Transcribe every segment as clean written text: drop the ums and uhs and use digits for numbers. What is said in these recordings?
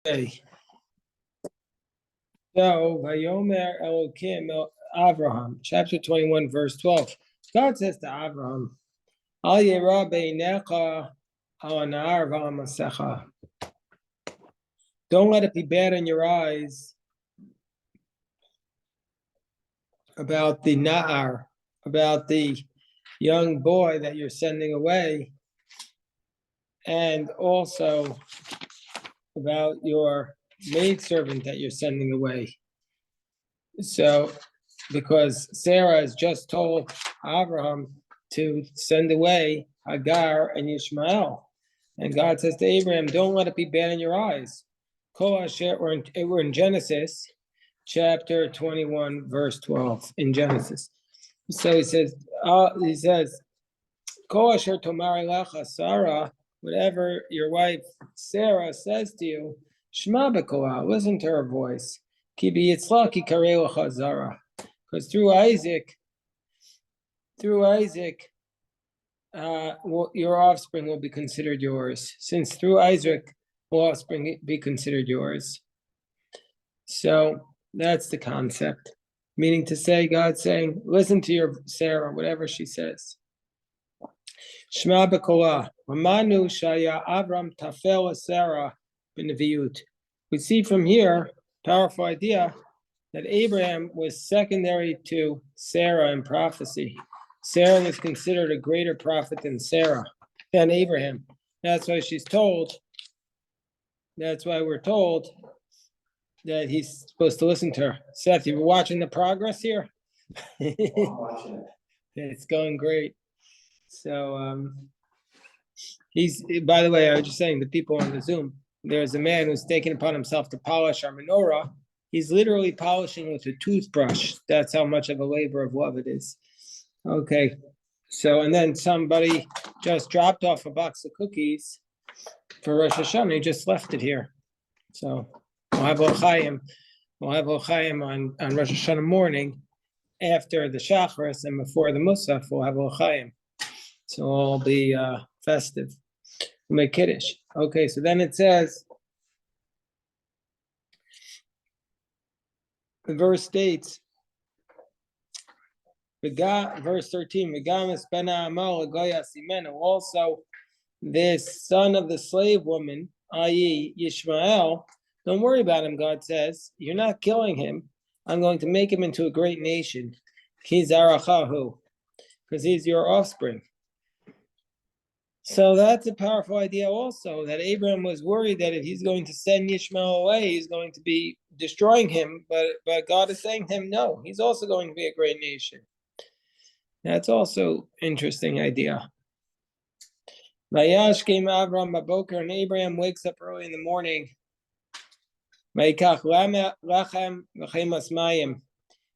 Okay. So, Vayomer Elokim Avraham, chapter 21, verse 12. God says to Avraham, Al Yera Beinecha Al Anar V'Amasecha. Don't let it be bad in your eyes about the Na'ar, about the young boy that you're sending away, and also about your maidservant that you're sending away. So, because Sarah has just told Abraham to send away Hagar and Ishmael. And God says to Abraham, don't let it be bad in your eyes. We're in Genesis, chapter 21, verse 12, in Genesis. So he says, Kol asher tomari lecha Sarah, whatever your wife Sarah says to you, Shema b'kolah, listen to her voice. Ki b'yitzlach yikarei lecha zara. Because through Isaac, your offspring will be considered yours. Since through Isaac will offspring be considered yours. So that's the concept. Meaning to say, God's saying, listen to your Sarah, whatever she says. Shema b'kolah. Ramanu shaya Avram tafel Sarah b'neviut. We see from here, powerful idea, that Abraham was secondary to Sarah in prophecy. Sarah was considered a greater prophet than Abraham. That's why she's told, that's why we're told that he's supposed to listen to her. Seth, you were watching the progress here? It's going great. So by the way, I was just saying, the people on the Zoom, there's a man who's taken upon himself to polish our menorah. He's literally polishing with a toothbrush. That's how much of a labor of love it is. Okay. So, and then somebody just dropped off a box of cookies for Rosh Hashanah. He just left it here. So we'll have L'chaim. We'll have L'chaim on Rosh Hashanah morning after the Shacharis and before the Musaf. We'll have L'chaim. So it'll be festive. We'll make Kiddush. Okay, so then it says, the verse states, verse 13, also this son of the slave woman, i.e. Yishmael, don't worry about him, God says. You're not killing him. I'm going to make him into a great nation. Because he's your offspring. So that's a powerful idea also, that Abraham was worried that if he's going to send Ishmael away, he's going to be destroying him. But God is saying to him, no, he's also going to be a great nation. That's also interesting idea. Vayash came Avram Baboker, and Abraham wakes up early in the morning.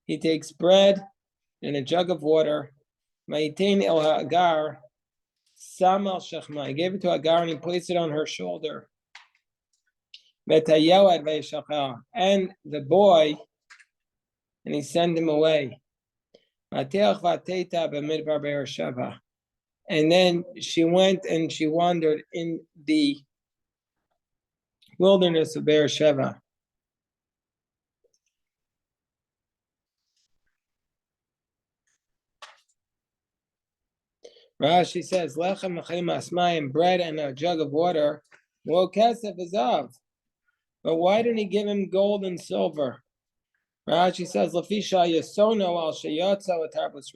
He takes bread and a jug of water. El Hagar. Samal Shechma. He gave it to Hagar and he placed it on her shoulder. And the boy, and he sent him away. And then she went and she wandered in the wilderness of Beersheba. Rashi says, Lechem asmayim, bread and a jug of water. Well, kesef is of. But why didn't he give him gold and silver? Rashi says, Lafisha yasono al sheyotza l'tarbus.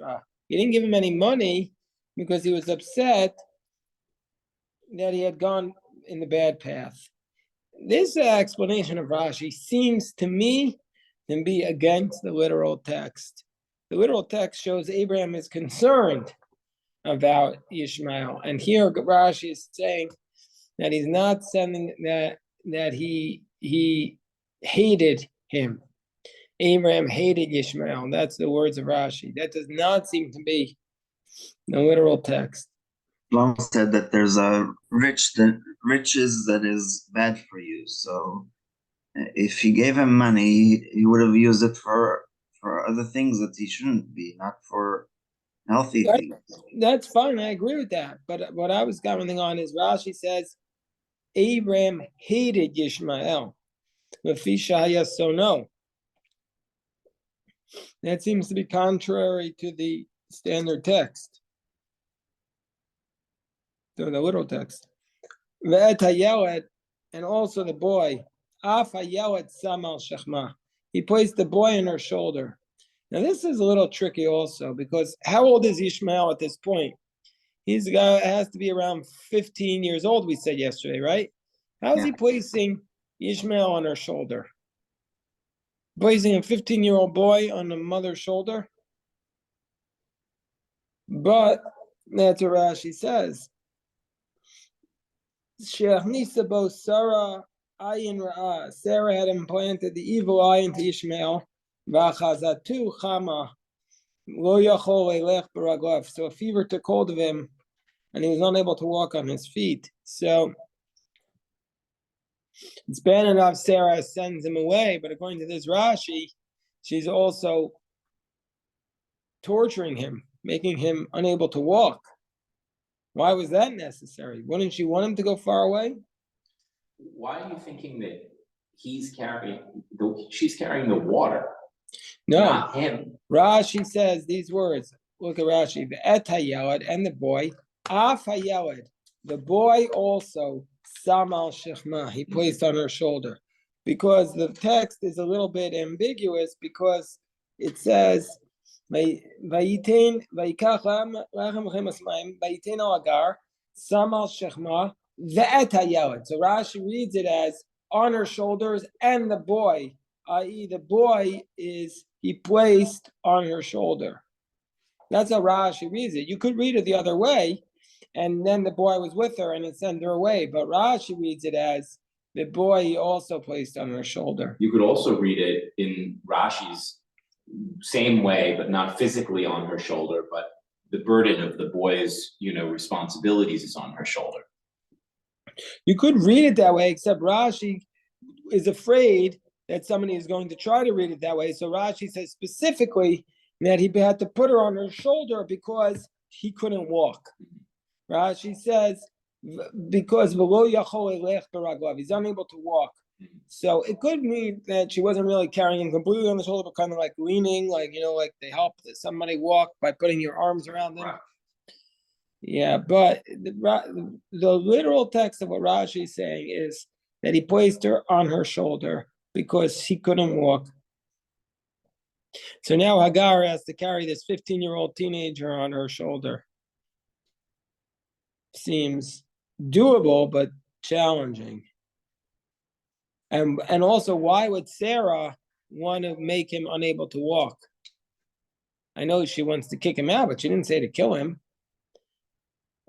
He didn't give him any money because he was upset that he had gone in the bad path. This explanation of Rashi seems to me to be against the literal text. The literal text shows Abraham is concerned about Ishmael, and here Rashi is saying that he's not sending that he hated him. Abraham hated Ishmael. That's the words of Rashi. That does not seem to be the literal text. Long said that there's a riches that is bad for you. So if he gave him money, he would have used it for other things that he shouldn't be, not for healthy things. That's fine. I agree with that. But what I was commenting on is Rashi says Abraham hated Ishmael. So no. That seems to be contrary to the standard text, to the literal text. And also the boy. He placed the boy on her shoulder. Now this is a little tricky also, because how old is Ishmael at this point? Has to be around 15 years old, we said yesterday, right? How is he placing Ishmael on her shoulder? Placing a 15-year-old boy on the mother's shoulder? But that's what Rashi says. Sarah had implanted the evil eye into Ishmael. So a fever took hold of him, and he was unable to walk on his feet. So it's bad enough Sarah sends him away, but according to this Rashi, she's also torturing him, making him unable to walk. Why was that necessary? Wouldn't she want him to go far away? Why are you thinking that she's carrying the water? No, not him. Rashi says these words. Look at Rashi. The et hayelad and the boy. Af hayelad. The boy also samal shechma. He placed on her shoulder, because the text is a little bit ambiguous, because it says Vayitain vayikach lachem vayitain al agar samal shechma ve'et hayelad. So Rashi reads it as on her shoulders and the boy, i.e., the boy is he placed on her shoulder. That's how Rashi reads it. You could read it the other way, and then the boy was with her and it sent her away. But Rashi reads it as the boy he also placed on her shoulder. You could also read it in Rashi's same way, but not physically on her shoulder, but the burden of the boy's, responsibilities is on her shoulder. You could read it that way, except Rashi is afraid that somebody is going to try to read it that way. So Rashi says specifically that he had to put her on her shoulder because he couldn't walk. Rashi says because he's unable to walk. So it could mean that she wasn't really carrying him completely on the shoulder, but kind of like leaning, like they help somebody walk by putting your arms around them. Right. Yeah, but the literal text of what Rashi is saying is that he placed her on her shoulder because he couldn't walk. So now Hagar has to carry this 15-year-old teenager on her shoulder. Seems doable, but challenging. And also, why would Sarah want to make him unable to walk? I know she wants to kick him out, but she didn't say to kill him.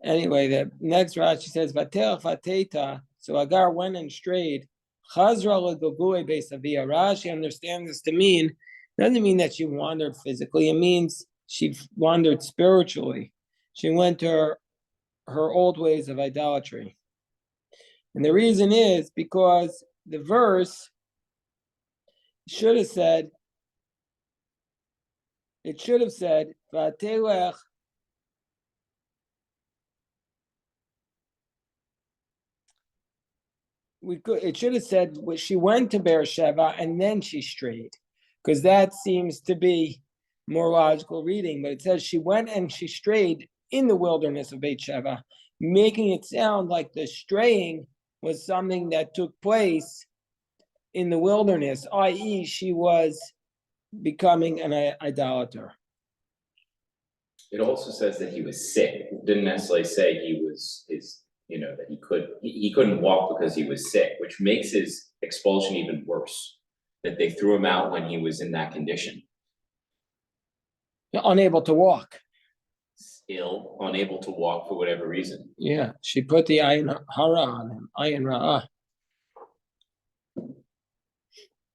Anyway, the next Rashi says, Vatel Fateta. So Hagar went and strayed. Chazra legoguei beis avia. Rashi understands this to mean, doesn't mean that she wandered physically. It means she wandered spiritually. She went to her old ways of idolatry. And the reason is because the verse should have said, Vatelech. It should have said she went to Beersheba and then she strayed, because that seems to be more logical reading. But it says she went and she strayed in the wilderness of Beit Sheva, making it sound like the straying was something that took place in the wilderness, i.e., she was becoming an idolater. It also says that he was sick. It didn't necessarily say he was that he couldn't walk because he was sick, which makes his expulsion even worse. That they threw him out when he was in that condition. Unable to walk. Ill, unable to walk for whatever reason. Yeah, she put the ayin hara on him, ayin ra'ah.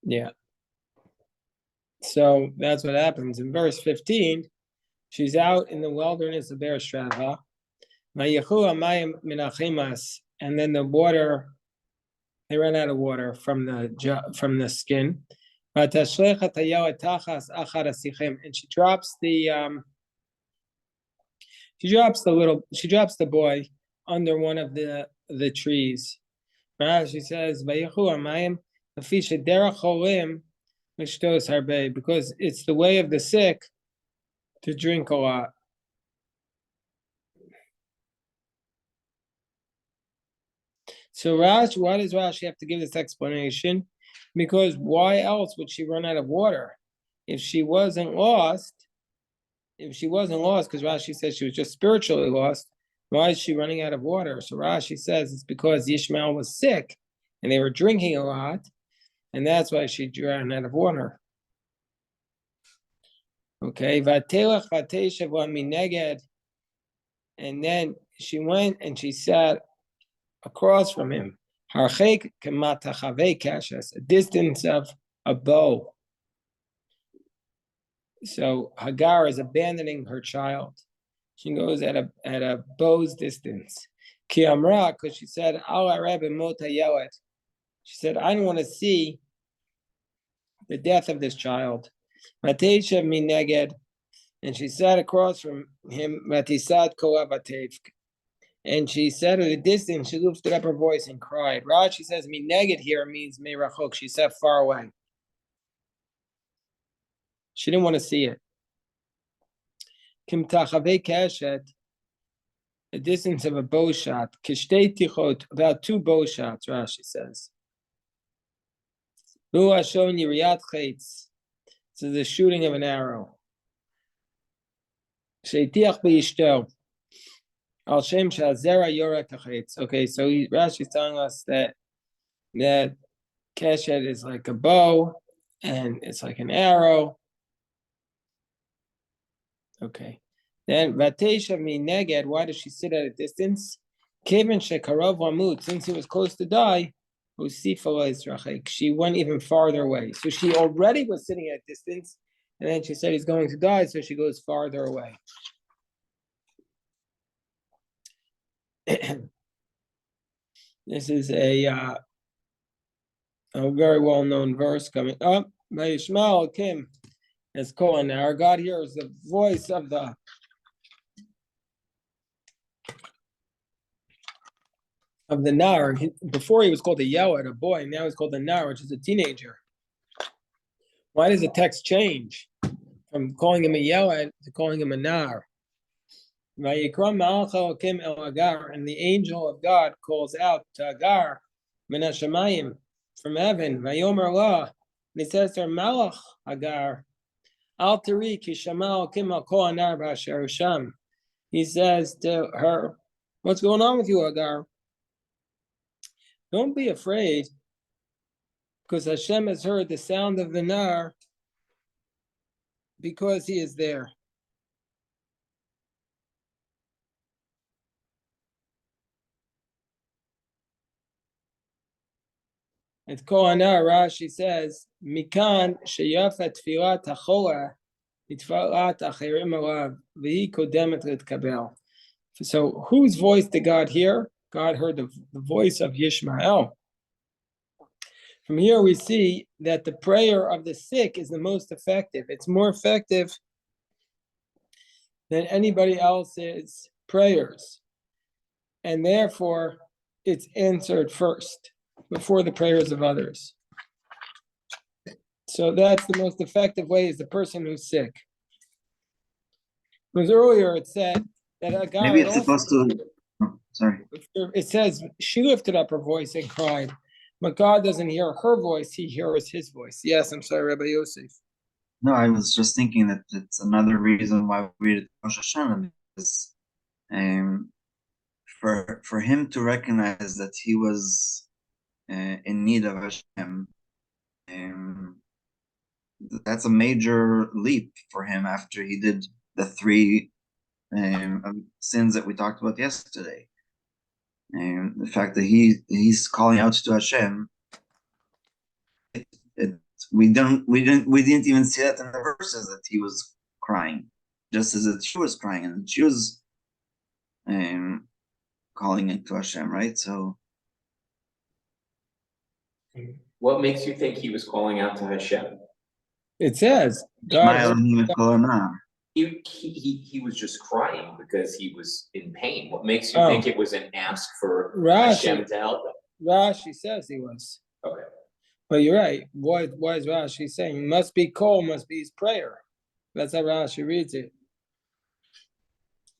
Yeah. So that's what happens. In verse 15, she's out in the wilderness of Beersheba, and then the water, they ran out of water from the skin. And she drops the boy under one of the trees. She says, because it's the way of the sick to drink a lot. So Rashi, why does Rashi have to give this explanation? Because why else would she run out of water? If she wasn't lost, because Rashi says she was just spiritually lost, why is she running out of water? So Rashi says it's because Ishmael was sick and they were drinking a lot, and that's why she ran out of water. Okay, Vatelach Vateshav Mineged, and then she went and she sat across from him, Harchek Kamatachave Kashas, a distance of a bow. So Hagar is abandoning her child. She goes at a bow's distance. Ki Amra, because she said, Al Rebbe Mota Yoet. She said, I don't want to see the death of this child. Matesha Mineged, and she sat across from him, Matisad Koavatevk. And she said at a distance, she lifted up her voice and cried. Rashi says, Mineged here means Meirachok. She sat far away. She didn't want to see it. Kim Tachave Keshet, a distance of a bow shot. Kishtei Tichot, about 2 bow shots, Rashi says. Hu Hashon Yiriyat Chetz, so the shooting of an arrow. Sheitiach B'Yishto. Al Shem Shazera Yora Tachetz. Okay, so Rashi is telling us that Keshet is like a bow and it's like an arrow. Okay. Then Vatesha Mineged, why does she sit at a distance? Kevin Shekarov Amut, since he was close to die, she went even farther away. So she already was sitting at a distance, and then she said he's going to die, so she goes farther away. This is a very well-known verse coming up. Vayishmael Kim is calling. Now our God here is the voice of the Nar. Before he was called a Yoed, a boy. Now he's called a Nar, which is a teenager. Why does the text change from calling him a Yoed to calling him a Nar? And the angel of God calls out to Hagar from heaven. And he says to her, Malach Hagar, Al Tari ki Shama Kim al Kol Anar b'Asher Sham. He says to her, what's going on with you, Hagar? Don't be afraid, because Hashem has heard the sound of the Nar because he is there. It's Kohanar, Rashi says, Mikan sheyafat tfilat hachola mitfilat achirim alav v'hi kodemet litkabel. So whose voice did God hear? God heard the voice of Yishmael. From here we see that the prayer of the sick is the most effective. It's more effective than anybody else's prayers. And therefore, it's answered first, before the prayers of others. So that's the most effective way, is the person who's sick. Because earlier it said that Hagar, maybe it's supposed to. Oh, sorry. It says she lifted up her voice and cried, but God doesn't hear her voice; He hears His voice. Yes, I'm sorry, Rabbi Yosef. No, I was just thinking that it's another reason why we read Rosh Hashanah, because for him to recognize that he was in need of Hashem, that's a major leap for him after he did the 3 sins that we talked about yesterday. And the fact that he's calling out to Hashem, we didn't even see that in the verses that he was crying, just as she was crying and she was calling it to Hashem, right? So, what makes you think he was calling out to Hashem? It says God. He was just crying because he was in pain. What makes you think it was an ask for Hashem to help him? Rashi says he was. Okay. But you're right. Why is Rashi saying must be kol, must be his prayer? That's how Rashi reads it.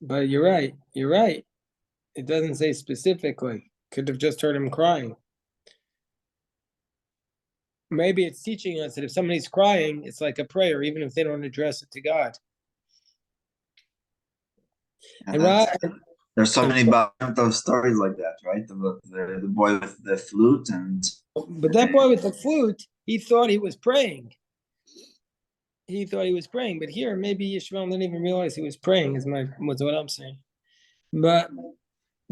But you're right. You're right. It doesn't say specifically. Could have just heard him crying. Maybe it's teaching us that if somebody's crying, it's like a prayer, even if they don't address it to God. And And there's so many those stories like that, right? About the boy with the flute and. But that boy with the flute, he thought he was praying. He thought he was praying, but here maybe Yishmael didn't even realize he was praying. Was what I'm saying. But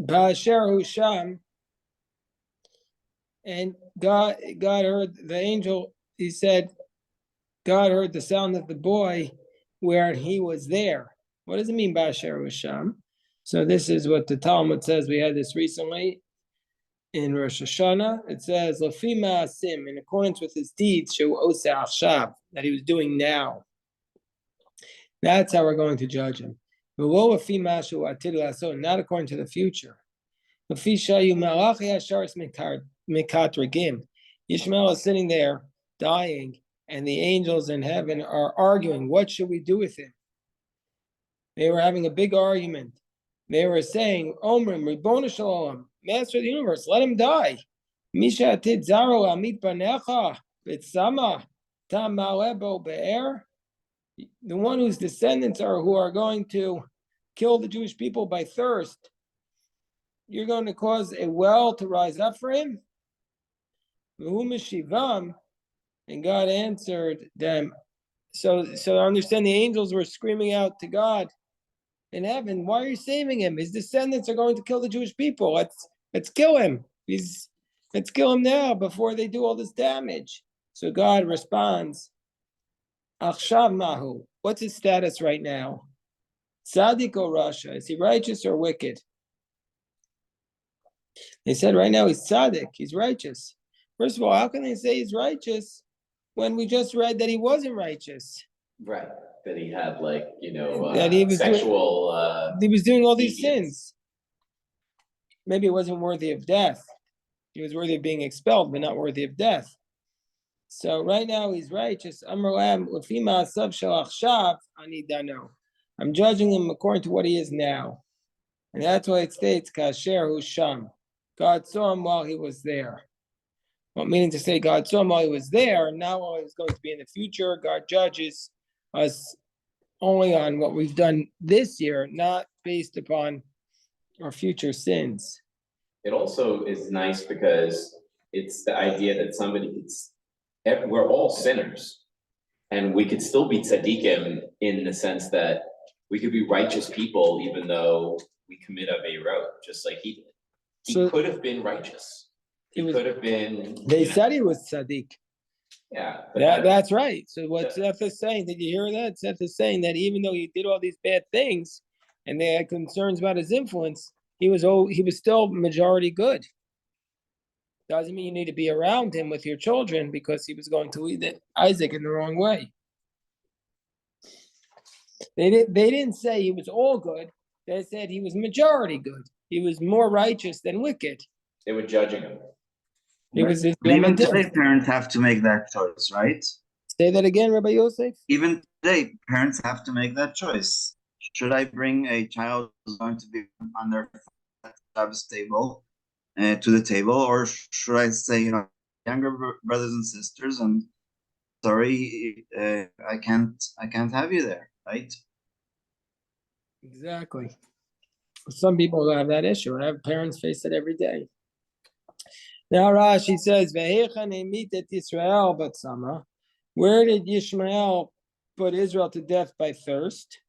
Ba'asher Husham, and God heard the angel. He said, God heard the sound of the boy where he was there. What does it mean Ba'asher Husham? So this is what the Talmud says. We had this recently in Rosh Hashanah. It says Lafi Ma'asim, in accordance with his deeds, Shu Oseh Achshav, that he was doing now. That's how we're going to judge him. Not according to the future. Ishmael is sitting there dying, and the angels in heaven are arguing, what should we do with him? They were having a big argument. They were saying, Omrim, Ribbon Shalom, Master of the universe, let him die. Misha Atid Zaro Amit Banecha, Bitsama, Tam Malebo Be'er. The one whose descendants who are going to kill the Jewish people by thirst, you're going to cause a well to rise up for him? And God answered them. So I understand the angels were screaming out to God in heaven, why are you saving him? His descendants are going to kill the Jewish people. Let's kill him. Let's kill him now before they do all this damage. So God responds, Achshav Mahu, what's his status right now? Tzaddik or Rasha? Is he righteous or wicked? They said right now he's tzaddik, he's righteous. First of all, how can they say he's righteous when we just read that he wasn't righteous? Right, that he had that he was sexual. He was doing all these deviance. sins. Maybe it wasn't worthy of death. He was worthy of being expelled, but not worthy of death. So right now he's righteous. I'm judging him according to what he is now. And that's why it states, Kasher Husham. God saw him while he was there. Well, meaning to say God saw him while he was there, and now while he's going to be in the future, God judges us only on what we've done this year, not based upon our future sins. It also is nice because it's the idea that we're all sinners, and we could still be tzaddikim in the sense that we could be righteous people even though we commit aveirot, just like he did. He could have been righteous. He could have been. They said he was tzaddik. Yeah. That's right. So what Seth is saying, did you hear that? Seth is saying that even though he did all these bad things and they had concerns about his influence, he was still majority good. Doesn't mean you need to be around him with your children because he was going to lead Isaac in the wrong way. They didn't say he was all good. They said he was majority good. He was more righteous than wicked. They were judging him. Even today, parents have to make that choice, right? Say that again, Rabbi Yosef. Even today, parents have to make that choice. Should I bring a child who's going to be on their Shabbos table to the table, or should I say, younger brothers and sisters, and sorry, I can't have you there, right? Exactly. Some people have that issue, and have parents face it every day. Now Rashi says, where did Yishmael put Israel to death by thirst?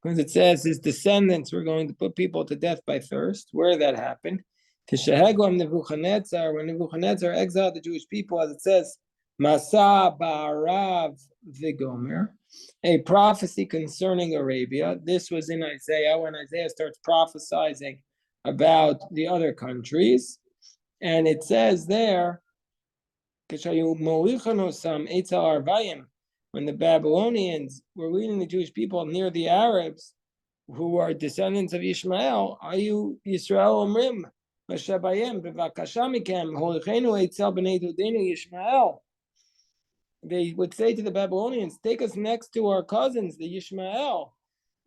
Because it says his descendants were going to put people to death by thirst. Where did that happen? When Nebuchadnezzar exiled the Jewish people, as it says, Masa Ba'arav Vigomer, a prophecy concerning Arabia. This was in Isaiah, when Isaiah starts prophesying about the other countries. And it says there, when the Babylonians were leading the Jewish people near the Arabs, who are descendants of Ishmael, Ayu Yisrael Omrim, Yishmael. they would say to the Babylonians, take us next to our cousins, the Yishmael,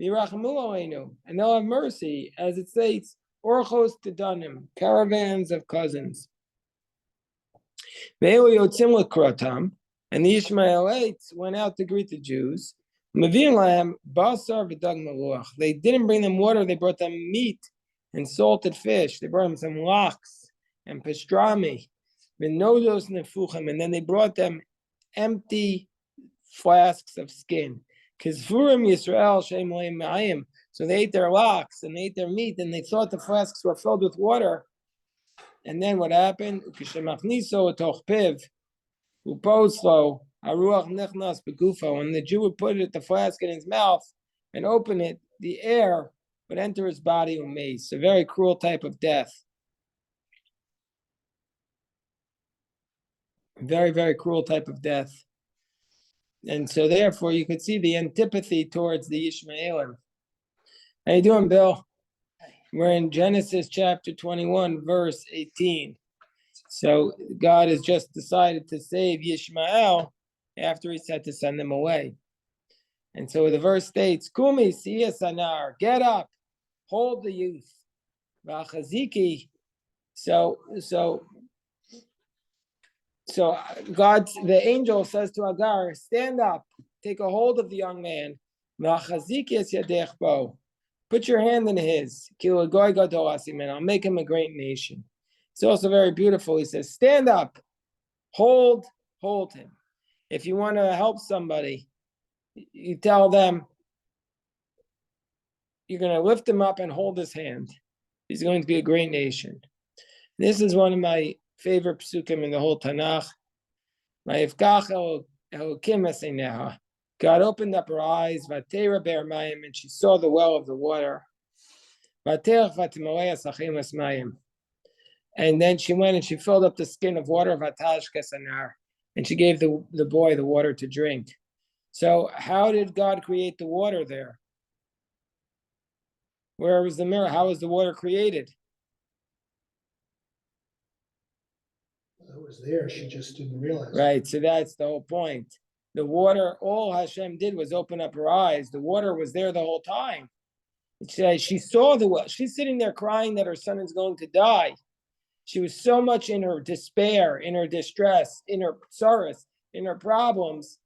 Yirachamu aleinu, and they'll have mercy, as it states, Orchos Tedanim, caravans of cousins. And the Ishmaelites went out to greet the Jews. They didn't bring them water, they brought them meat and salted fish. They brought them some lox and pastrami, and then they brought them empty flasks of skin. So they ate their lox and they ate their meat, and they thought the flasks were filled with water. And then what happened? When the Jew would put the flask in his mouth and open it, the air would enter his body and mace. A very cruel type of death. Very, very cruel type of death. And so therefore you could see the antipathy towards the Ishmaelim. How you doing, Bill? We're in Genesis chapter 21, verse 18. So God has just decided to save Yishmael after he said to send them away. And so the verse states, Kumi siya sanar, get up, hold the youth. V'achaziki. So God, the angel says to Agar, stand up, take a hold of the young man. V'achaziki es yadech bo. Put your hand in his. I'll make him a great nation. It's also very beautiful. He says, stand up, hold him. If you want to help somebody, you tell them you're going to lift him up and hold his hand. He's going to be a great nation. This is one of my favorite psukim in the whole Tanakh. God opened up her eyes, and she saw the well of the water. And then she went and she filled up the skin of water, and she gave the boy the water to drink. So how did God create the water there? Where was the mirror? How was the water created? It was there, she just didn't realize. Right, so that's the whole point. The water, all Hashem did was open up her eyes. The water was there the whole time. It says she saw the well. She's sitting there crying that her son is going to die. She was so much in her despair, in her distress, in her sorrows, in her problems,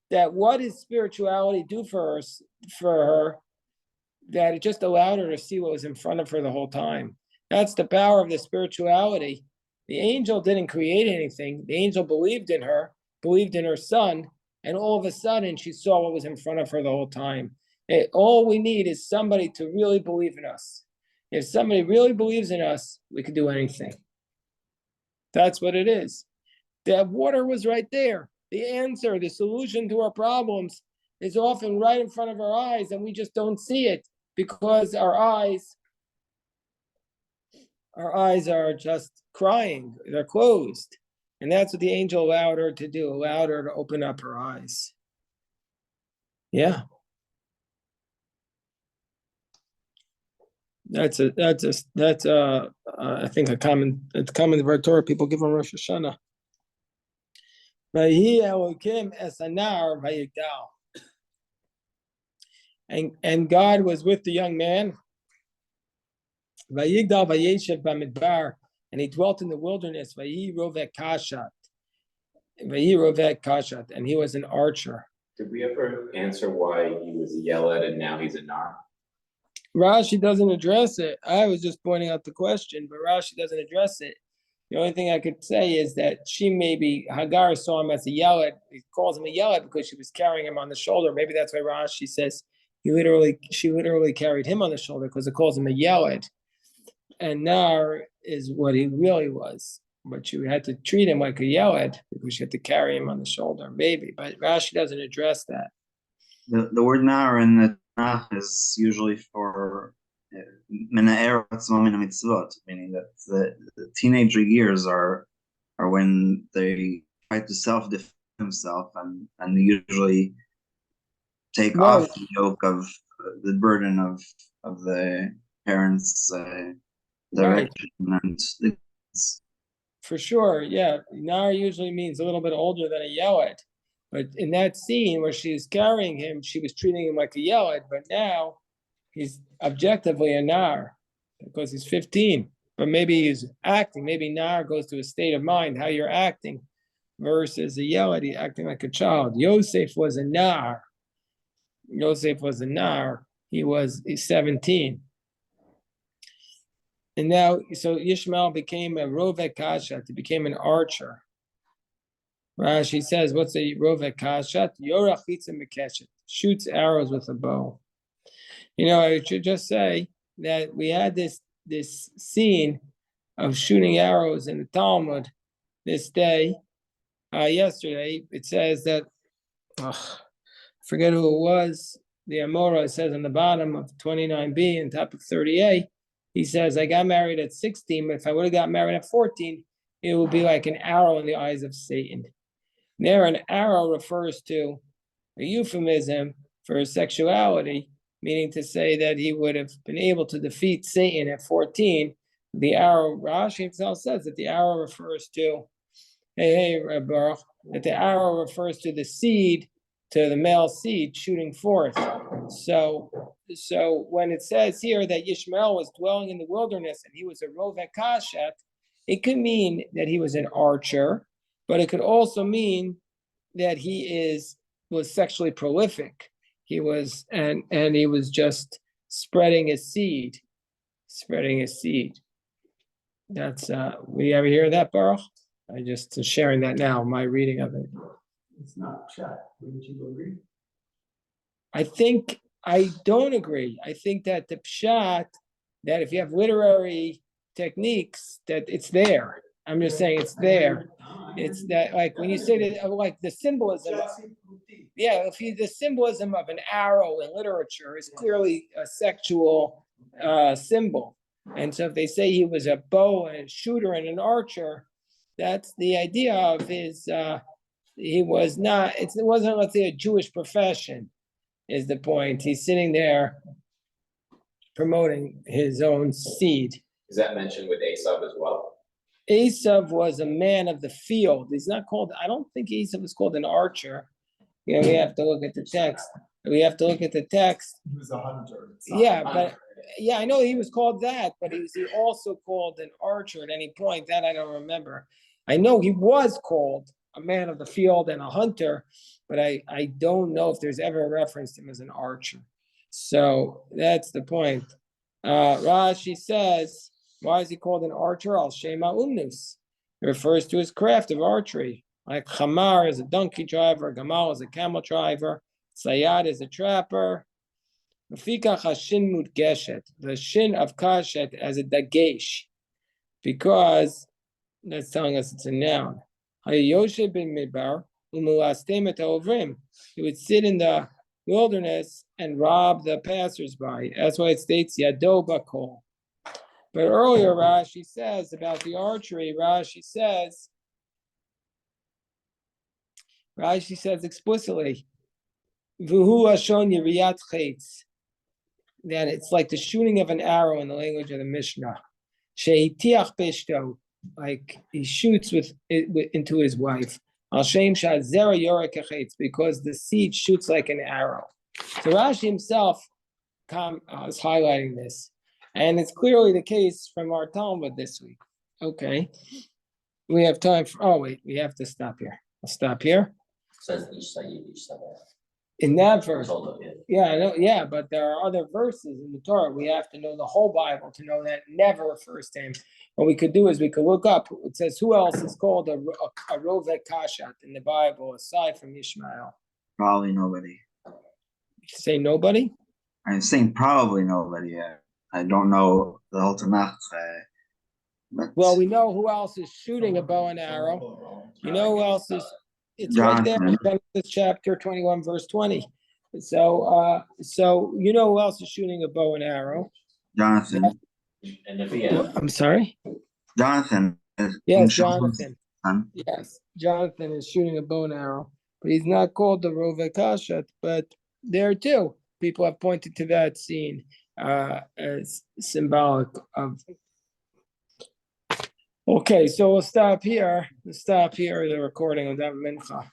that what does spirituality do for her, that it just allowed her to see what was in front of her the whole time. That's the power of the spirituality. The angel didn't create anything. The angel believed in her, believed in her son, and all of a sudden she saw what was in front of her the whole time. All we need is somebody to really believe in us. If somebody really believes in us, we can do anything. That's what it is. That water was right there. The answer, the solution to our problems is often right in front of our eyes, and we just don't see it because our eyes are just crying. They're closed. And that's what the angel allowed her to do, allowed her to open up her eyes. Yeah. That's I think it's common word Torah people give on Rosh Hashanah. And God was with the young man. And he dwelt in the wilderness. And he was an archer. Did we ever answer why he was a Yeled and now he's a Nar? Rashi doesn't address it. I was just pointing out the question, but Rashi doesn't address it. The only thing I could say is that Hagar saw him as a Yeled. He calls him a Yeled because she was carrying him on the shoulder. Maybe that's why Rashi says she literally carried him on the shoulder because it calls him a Yeled. And Nar is what he really was. But you had to treat him like a Yeled because you had to carry him on the shoulder, maybe. But Rashi doesn't address that. The word Nar in the Tanakh is usually for meaning that the teenager years are when they try to self-defend themselves and they usually take off the yoke of the burden of the parents' direction and for sure, yeah. Nar usually means a little bit older than a Yeled. But in that scene where she's carrying him, she was treating him like a Yeled, but now he's objectively a Nar because he's 15. But maybe he's acting, maybe Nar goes to a state of mind, how you're acting, versus a Yeled, acting like a child. Yosef was a Nar. Yosef was a Nar. He's 17. And now, so Ishmael became a Rovek Kashat, he became an archer. Rashi says, what's a Rovek Kashat? Yorach Chitza Mekeshet, shoots arrows with a bow. I should just say that we had this scene of shooting arrows in the Talmud this day. Yesterday, it says that, I forget who it was, the Amora says on the bottom of 29b and top of 30a, he says, I got married at 16, but if I would have got married at 14, it would be like an arrow in the eyes of Satan. There, an arrow refers to a euphemism for sexuality, meaning to say that he would have been able to defeat Satan at 14. The arrow, Rashi himself says that the arrow refers to, Baruch, that the arrow refers to the seed, to the male seed shooting forth. So when it says here that Yishmael was dwelling in the wilderness and he was a Rovek Kashet, it could mean that he was an archer, but it could also mean that he was sexually prolific. He was and he was just spreading his seed. That's we ever hear that, Baruch? I just sharing that now, my reading of it. It's not pshat. Wouldn't you agree? I don't agree. I think that the pshat, that if you have literary techniques, that it's there. I'm just saying it's there. It's that, like when you say that, like the symbolism. The symbolism of an arrow in literature is clearly a sexual symbol. And so if they say he was a bow and a shooter and an archer, that's the idea of his. He was not. It wasn't, let's say, a Jewish profession. Is the point? He's sitting there promoting his own seed. Is that mentioned with Esav as well? Esav was a man of the field. He's not called. I don't think Esav was called an archer. We have to look at the text. He was a hunter. I know he was called that, but he also called an archer at any point? That I don't remember. I know he was called a man of the field and a hunter, but I don't know if there's ever a reference to him as an archer. So that's the point. Rashi says, why is he called an archer? Al Shema Umnus. It refers to his craft of archery. Like Chamar is a donkey driver, Gamal is a camel driver, Sayad is a trapper. The shin of kashet as a dagesh, because that's telling us it's a noun. He would sit in the wilderness and rob the passersby. That's why it states Yado Bakol. But earlier Rashi says about the archery, Rashi says explicitly, Vuhu Ashon Yiriyat Chetz, that it's like the shooting of an arrow in the language of the Mishnah. Sheitiach Bishto, like he shoots into his wife. Al Shem Shah Zera Yorek Chetz, because the seed shoots like an arrow. So Rashi himself is highlighting this, and it's clearly the case from our Talmud this week. Okay, we have time for. We have to stop here. I'll stop here. Says each side. In that verse, I know, but there are other verses in the Torah. We have to know the whole Bible to know that never refers to him. What we could do is we could look up. It says who else is called a Rovek Kashat in the Bible aside from Ishmael? Probably nobody. You say nobody? I'm saying probably nobody. I don't know the whole Tanakh. Well, we know who else is shooting a bow and arrow. You know who else is? It's Jonathan. right there in Genesis chapter 21, verse 20. So you know who else is shooting a bow and arrow? Jonathan. And the I'm sorry? Jonathan. Yes, Jonathan. Yes, Jonathan is shooting a bow and arrow, but he's not called the Rovek Kashat. But there too, people have pointed to that scene as symbolic of Okay, so we'll stop here. The recording of that mincha.